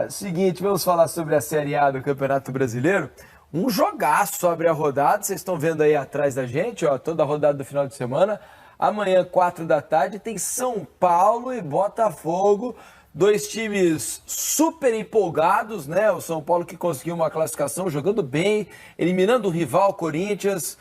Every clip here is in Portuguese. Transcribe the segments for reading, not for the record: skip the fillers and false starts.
Seguinte, vamos falar sobre a Série A do Campeonato Brasileiro. Um jogaço abre a rodada, vocês estão vendo aí atrás da gente, ó, toda a rodada do final de semana. Amanhã, 4 da tarde, tem São Paulo e Botafogo, dois times super empolgados, né? O São Paulo que conseguiu uma classificação jogando bem, eliminando o rival Corinthians,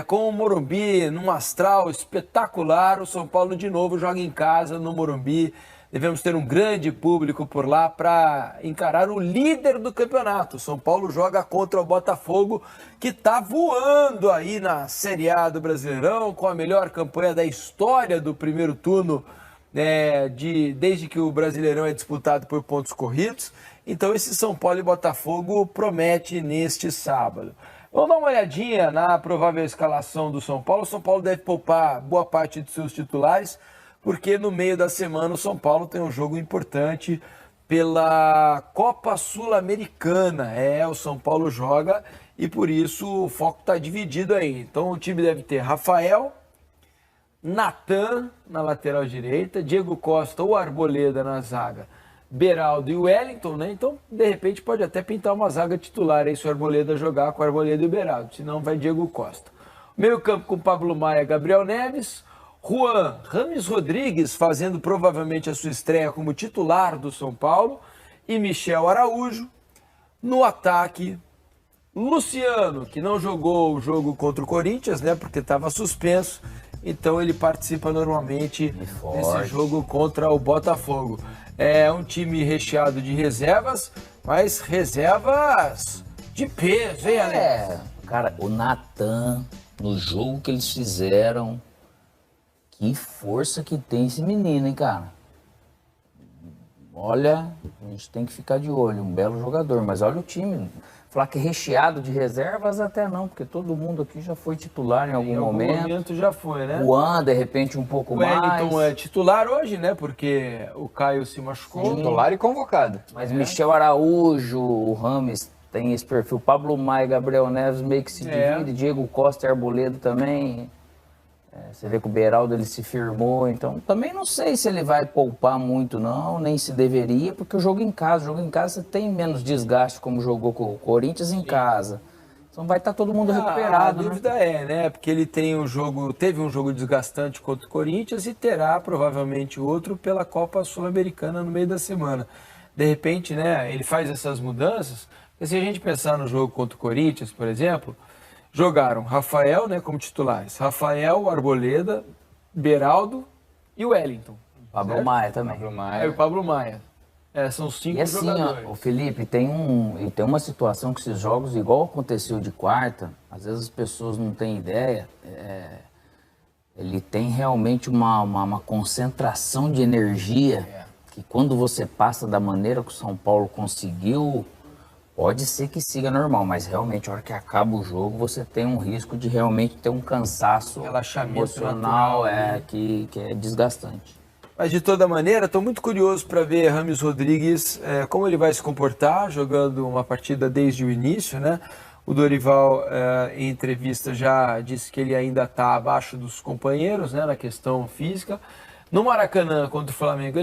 com o Morumbi num astral espetacular. O São Paulo de novo joga em casa no Morumbi. Devemos ter um grande público por lá para encarar o líder do campeonato. O São Paulo joga contra o Botafogo, que está voando aí na Série A do Brasileirão, com a melhor campanha da história do primeiro turno, desde que o Brasileirão é disputado por pontos corridos. Então esse São Paulo e Botafogo promete neste sábado. Vamos dar uma olhadinha na provável escalação do São Paulo. O São Paulo deve poupar boa parte de seus titulares, porque no meio da semana o São Paulo tem um jogo importante pela Copa Sul-Americana. O São Paulo joga e por isso o foco está dividido aí. Então o time deve ter Rafael, Natan na lateral direita, Diego Costa ou Arboleda na zaga, Beraldo e Wellington, né? Então, de repente, pode até pintar uma zaga titular aí se o Arboleda jogar com o Arboleda e o Beraldo, senão vai Diego Costa. Meio campo com Pablo Maia, Gabriel Neves, Juan, Rames Rodrigues fazendo provavelmente a sua estreia como titular do São Paulo e Michel Araújo. No ataque, Luciano, que não jogou o jogo contra o Corinthians, né, porque estava suspenso, então ele participa normalmente desse jogo contra o Botafogo. É um time recheado de reservas, mas reservas de peso, hein, Alex? Cara, o Natan, no jogo que eles fizeram, que força que tem esse menino, hein, cara? Olha, a gente tem que ficar de olho, um belo jogador, mas olha o time. Falar que é recheado de reservas até não, porque todo mundo aqui já foi titular em algum momento. Em algum momento já foi, né? O Juan, de repente, um pouco mais. O Wellington é titular hoje, né? Porque o Caio se machucou. Sim. Titular e convocado. Mas Michel Araújo, o Rames tem esse perfil. Pablo Maia, Gabriel Neves meio que se divide. Diego Costa e Arboleda também. Você vê que o Beraldo ele se firmou, então também não sei se ele vai poupar muito não, nem se deveria, porque o jogo em casa você tem menos desgaste como jogou com o Corinthians em casa. Então vai estar todo mundo recuperado. A dúvida né? Porque ele teve um jogo desgastante contra o Corinthians e terá provavelmente outro pela Copa Sul-Americana no meio da semana. De repente, né, ele faz essas mudanças, porque se a gente pensar no jogo contra o Corinthians, por exemplo, jogaram Rafael, né, como titulares. Rafael, Arboleda, Beraldo e Wellington. Pablo Maia também. E o Pablo Maia. São 5 e assim, jogadores. O Felipe, tem uma situação que esses jogos, igual aconteceu de quarta, às vezes as pessoas não têm ideia, ele tem realmente uma concentração de energia que quando você passa da maneira que o São Paulo conseguiu, pode ser que siga normal, mas realmente a hora que acaba o jogo você tem um risco de realmente ter um cansaço emocional que é desgastante. Mas de toda maneira, estou muito curioso para ver Rames Rodrigues, como ele vai se comportar jogando uma partida desde o início, né? O Dorival, em entrevista, já disse que ele ainda está abaixo dos companheiros, né, na questão física. No Maracanã, contra o Flamengo,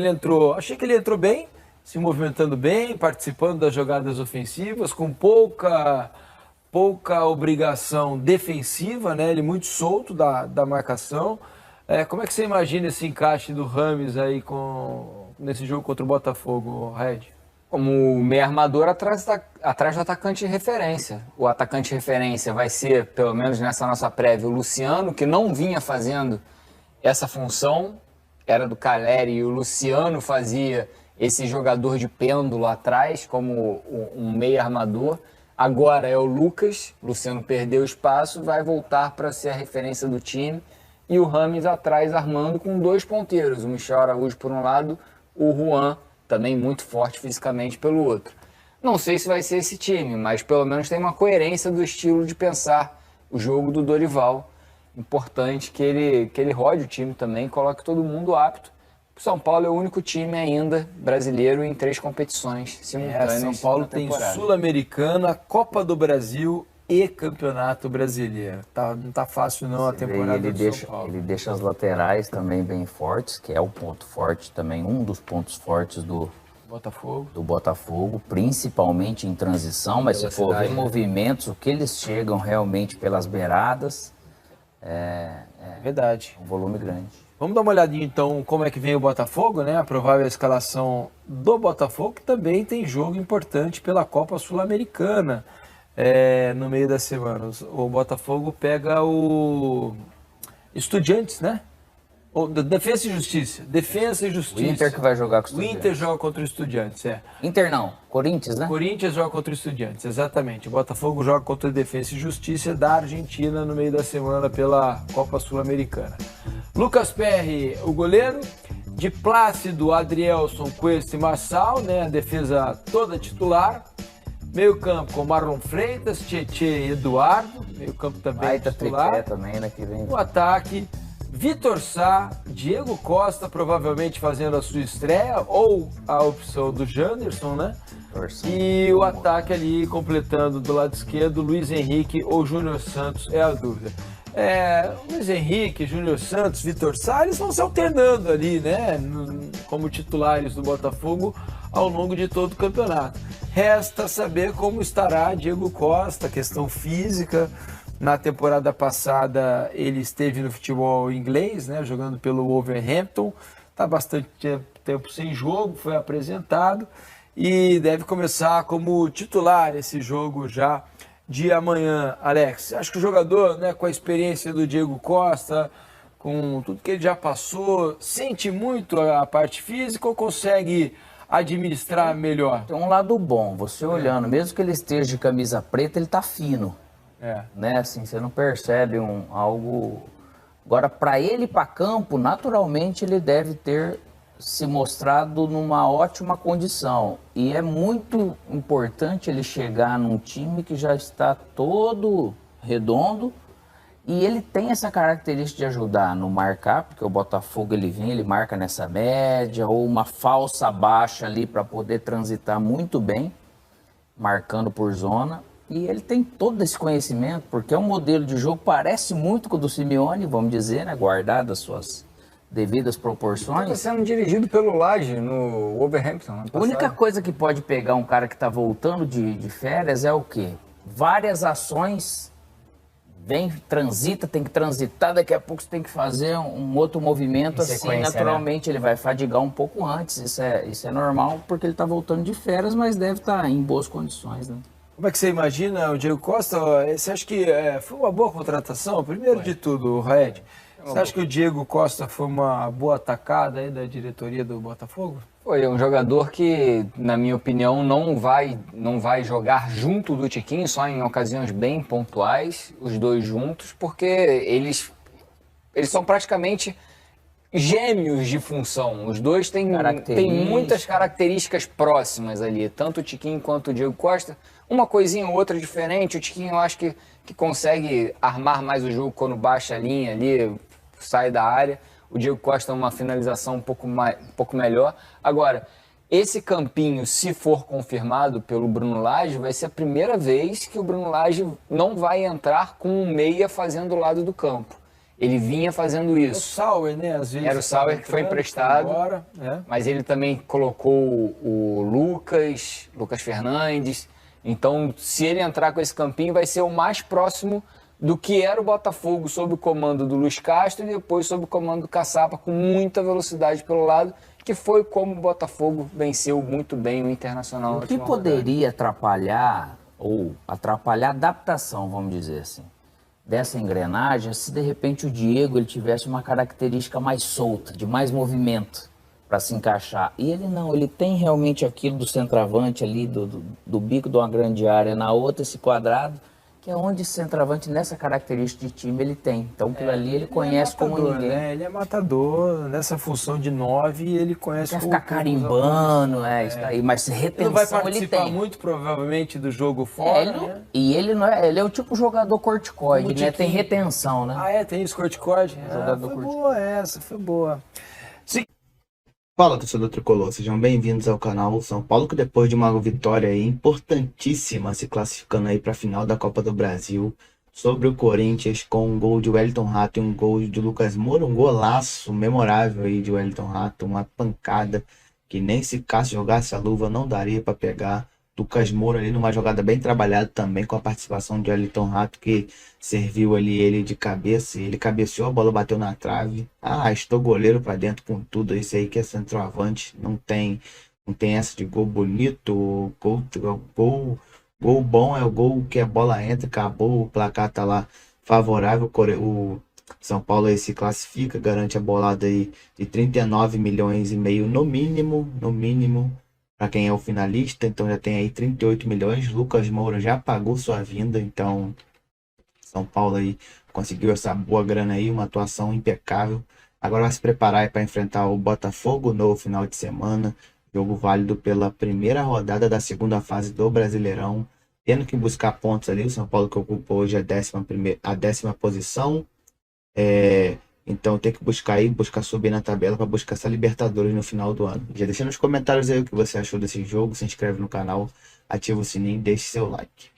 achei que ele entrou bem, se movimentando bem, participando das jogadas ofensivas, com pouca obrigação defensiva, né? Ele muito solto da marcação. Como é que você imagina esse encaixe do Rames aí nesse jogo contra o Botafogo, Red? Como meio armador atrás do atacante de referência. O atacante de referência vai ser, pelo menos nessa nossa prévia, o Luciano, que não vinha fazendo essa função, era do Caleri, e o Luciano fazia esse jogador de pêndulo atrás, como um meio armador. Agora é o Lucas, Luciano perdeu espaço, vai voltar para ser a referência do time. E o Rames atrás armando com 2 ponteiros, o Michel Araújo por um lado, o Juan, também muito forte fisicamente, pelo outro. Não sei se vai ser esse time, mas pelo menos tem uma coerência do estilo de pensar o jogo do Dorival. Importante que ele rode o time também, coloque todo mundo apto. O São Paulo é o único time ainda brasileiro em 3 competições simultâneas. São Paulo tem Sul-Americana, Copa do Brasil e Campeonato Brasileiro. Não tá fácil não a temporada do São Paulo. Ele deixa as laterais também bem fortes, que é o ponto forte também, um dos pontos fortes do do Botafogo, principalmente em transição, mas se for ver movimentos, o que eles chegam realmente pelas beiradas, Verdade. um volume grande. Vamos dar uma olhadinha então como é que vem o Botafogo, né? A provável escalação do Botafogo, que também tem jogo importante pela Copa Sul-Americana no meio da semana. O Botafogo pega o Estudiantes, né? Defensa e Justiça. Defensa e Justiça. O Inter que vai jogar com o O Estudiantes. Inter joga contra o Estudiantes, Inter não, Corinthians, né? Corinthians joga contra o Estudiantes, exatamente. O Botafogo joga contra o Defensa e Justiça da Argentina no meio da semana pela Copa Sul-Americana. Lucas Perry, o goleiro. De Plácido, Adrielson, Cuesta e Marçal, né? A defesa toda titular. Meio campo com Marlon Freitas, Tietê e Eduardo. Meio campo também titular. Tripé também, né? Que vem. O ataque, Vitor Sá, Diego Costa provavelmente fazendo a sua estreia, ou a opção do Janderson, né? E o ataque ali completando do lado esquerdo, Luiz Henrique ou Júnior Santos, é a dúvida. Luiz Henrique, Júnior Santos, Vitor Sá, eles vão se alternando ali, né? Como titulares do Botafogo ao longo de todo o campeonato. Resta saber como estará Diego Costa, questão física. Na temporada passada ele esteve no futebol inglês, né, jogando pelo Wolverhampton, está bastante tempo sem jogo, foi apresentado e deve começar como titular esse jogo já de amanhã. Alex, acho que o jogador, né, com a experiência do Diego Costa, com tudo que ele já passou, sente muito a parte física ou consegue administrar melhor? Tem um lado bom, você olhando, mesmo que ele esteja de camisa preta, ele tá fino. Né? Assim, você não percebe algo. Agora, para ele ir para campo, naturalmente ele deve ter se mostrado numa ótima condição. E é muito importante ele chegar num time que já está todo redondo. E ele tem essa característica de ajudar no marcar, porque o Botafogo ele marca nessa média, ou uma falsa baixa ali para poder transitar muito bem, marcando por zona. E ele tem todo esse conhecimento, porque é um modelo de jogo, parece muito com o do Simeone, vamos dizer, né? Guardado as suas devidas proporções. Está sendo dirigido pelo Lage no Wolverhampton. A única coisa que pode pegar um cara que está voltando de férias é o quê? Várias ações, transita, tem que transitar, daqui a pouco você tem que fazer um outro movimento, assim, naturalmente, né? Ele vai fadigar um pouco antes, isso é normal, porque ele está voltando de férias, mas deve estar em boas condições, né? Como é que você imagina o Diego Costa? Você acha que foi uma boa contratação? Primeiro de tudo, Raed, você acha que o Diego Costa foi uma boa atacada aí da diretoria do Botafogo? Foi um jogador que, na minha opinião, não vai jogar junto do Tiquinho, só em ocasiões bem pontuais, os dois juntos, porque eles são praticamente gêmeos de função. Os dois têm muitas características próximas ali, tanto o Tiquinho quanto o Diego Costa. Uma coisinha ou outra diferente. O Tiquinho eu acho que consegue armar mais o jogo quando baixa a linha ali, sai da área. O Diego Costa é uma finalização um pouco melhor. Agora, esse campinho, se for confirmado pelo Bruno Lage, vai ser a primeira vez que o Bruno Lage não vai entrar com um meia fazendo o lado do campo. Ele vinha fazendo isso. O Sauer, né? Às vezes era o Sauer que foi emprestado, mas ele também colocou o Lucas Fernandes. Então, se ele entrar com esse campinho, vai ser o mais próximo do que era o Botafogo sob o comando do Luiz Castro e depois sob o comando do Caçapa, com muita velocidade pelo lado, que foi como o Botafogo venceu muito bem o Internacional. O que poderia atrapalhar, ou atrapalhar a adaptação, vamos dizer assim, dessa engrenagem, se de repente o Diego ele tivesse uma característica mais solta, de mais movimento para se encaixar. E ele não, ele tem realmente aquilo do centroavante ali, do bico de uma grande área, na outra esse quadrado, que é onde esse centroavante, nessa característica de time, ele tem. Então, aquilo ali ele conhece como ninguém. Né? Ele é matador, nessa função de 9, ele conhece como... Quer ficar carimbando, isso daí, mas retenção ele tem. Ele vai participar muito, provavelmente, do jogo fora, né? E ele não é, ele é o tipo jogador corticoide, né? Tem retenção, né? Tem isso, corticoide? Foi boa. Fala, torcedor tricolor, sejam bem-vindos ao canal São Paulo, que depois de uma vitória aí importantíssima, se classificando aí para a final da Copa do Brasil, sobre o Corinthians, com um gol de Wellington Rato e um gol de Lucas Moura, um golaço memorável aí de Wellington Rato, uma pancada que nem se Cássio jogasse a luva não daria para pegar. Lucas Moura ali numa jogada bem trabalhada também, com a participação de Wellington Rato, que serviu ali ele de cabeça, ele cabeceou, a bola bateu na trave, arrastou o goleiro para dentro com tudo. Isso aí que é centroavante, não tem essa de gol bonito, gol bom é o gol que a bola entra, acabou, o placar tá lá favorável, o São Paulo aí se classifica, garante a bolada aí de 39 milhões e meio no mínimo, para quem é o finalista. Então já tem aí 38 milhões, Lucas Moura já pagou sua vinda, então São Paulo aí conseguiu essa boa grana aí, uma atuação impecável. Agora vai se preparar para enfrentar o Botafogo no final de semana, jogo válido pela primeira rodada da segunda fase do Brasileirão, tendo que buscar pontos ali. O São Paulo que ocupa hoje a 10ª posição, então tem que buscar subir na tabela para buscar essa Libertadores no final do ano. Já deixa nos comentários aí o que você achou desse jogo, se inscreve no canal, ativa o sininho e deixe seu like.